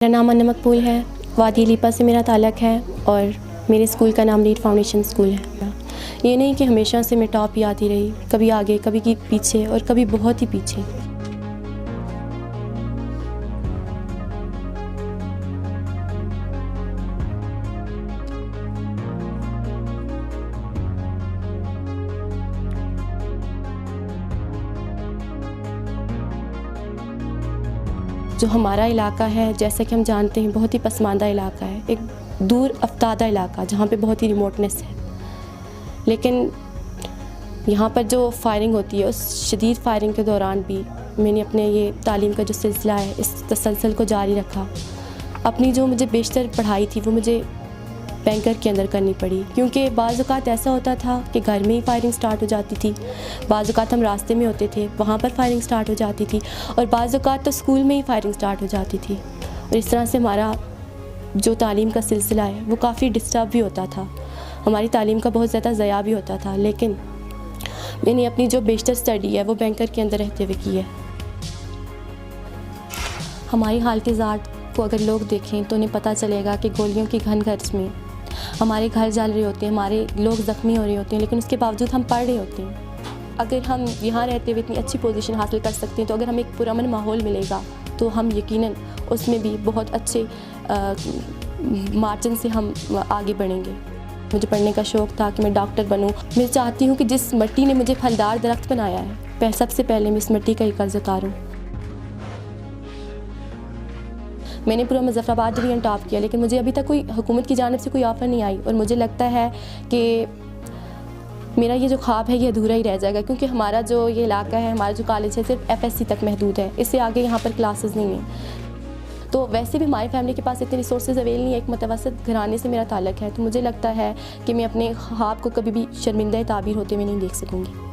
मेरा नाम अन्न मकबूल है। वादी लीपा से मेरा ताल्लुक़ है और मेरे स्कूल का नाम लीड फाउंडेशन स्कूल है। ये नहीं कि हमेशा से मैं टॉप ही आती रही, कभी आगे कभी पीछे और कभी बहुत ही पीछे। जो हमारा इलाका है, जैसे कि हम जानते हैं, बहुत ही पसमानदा इलाका है, एक दूर अफ्तादा इलाका जहाँ पे बहुत ही रिमोटनेस है। लेकिन यहाँ पर जो फायरिंग होती है, उस शदीद फायरिंग के दौरान भी मैंने अपने ये तालीम का जो सिलसिला है, इस तसलसल को जारी रखा। अपनी जो मुझे बेशतर पढ़ाई थी वो मुझे बैंकर के अंदर करनी पड़ी, क्योंकि बाज़ औक़ात ऐसा होता था कि घर में ही फायरिंग स्टार्ट हो जाती थी, बाज़ औक़ात हम रास्ते में होते थे, वहाँ पर फायरिंग स्टार्ट हो जाती थी, और बाज़ औक़ात तो स्कूल में ही फायरिंग स्टार्ट हो जाती थी। और इस तरह से हमारा जो तालीम का सिलसिला है वो काफ़ी डिस्टर्ब भी होता था, हमारी तालीम का बहुत ज़्यादा ज़या भी होता था। लेकिन मैंने अपनी जो बेशतर स्टडी है वो बैंकर के अंदर रहते हुए की है। हमारी हालत ज़ात को अगर लोग देखें तो उन्हें पता चलेगा कि गोलियों की घन गर्ज में हमारे घर जल रहे होते हैं, हमारे लोग ज़ख्मी हो रहे होते हैं, लेकिन उसके बावजूद हम पढ़ रहे होते हैं। अगर हम यहाँ रहते हुए इतनी अच्छी पोजीशन हासिल कर सकते हैं, तो अगर हमें एक पुरअमन माहौल मिलेगा तो हम यकीनन उसमें भी बहुत अच्छे मार्जिन से हम आगे बढ़ेंगे। मुझे पढ़ने का शौक़ था कि मैं डॉक्टर बनूँ। मैं चाहती हूँ कि जिस मिट्टी ने मुझे फलदार दरख्त बनाया है, सबसे पहले मैं इस मिट्टी का ही कर्ज उतारूँ। मैंने पूरा मुज़फ़्फ़राबाद डिवीज़न टॉप किया, लेकिन मुझे अभी तक कोई हुकूमत की जानिब से कोई ऑफ़र नहीं आई, और मुझे लगता है कि मेरा ये जो ख्वाब है ये अधूरा ही रह जाएगा, क्योंकि हमारा जो ये इलाका है, हमारा जो कॉलेज है, सिर्फ FSC तक महदूद है, इससे आगे यहाँ पर क्लासेस नहीं हैं। तो वैसे भी हमारी फैमिली के पास इतने रिसोर्सेज अवेल नहीं है, एक मुतवस्सित घराने से मेरा ताल्लुक़ है, तो मुझे लगता है कि मैं अपने ख्वाब को कभी भी शर्मिंदा ताबीर होते हुए नहीं देख सकूँगी।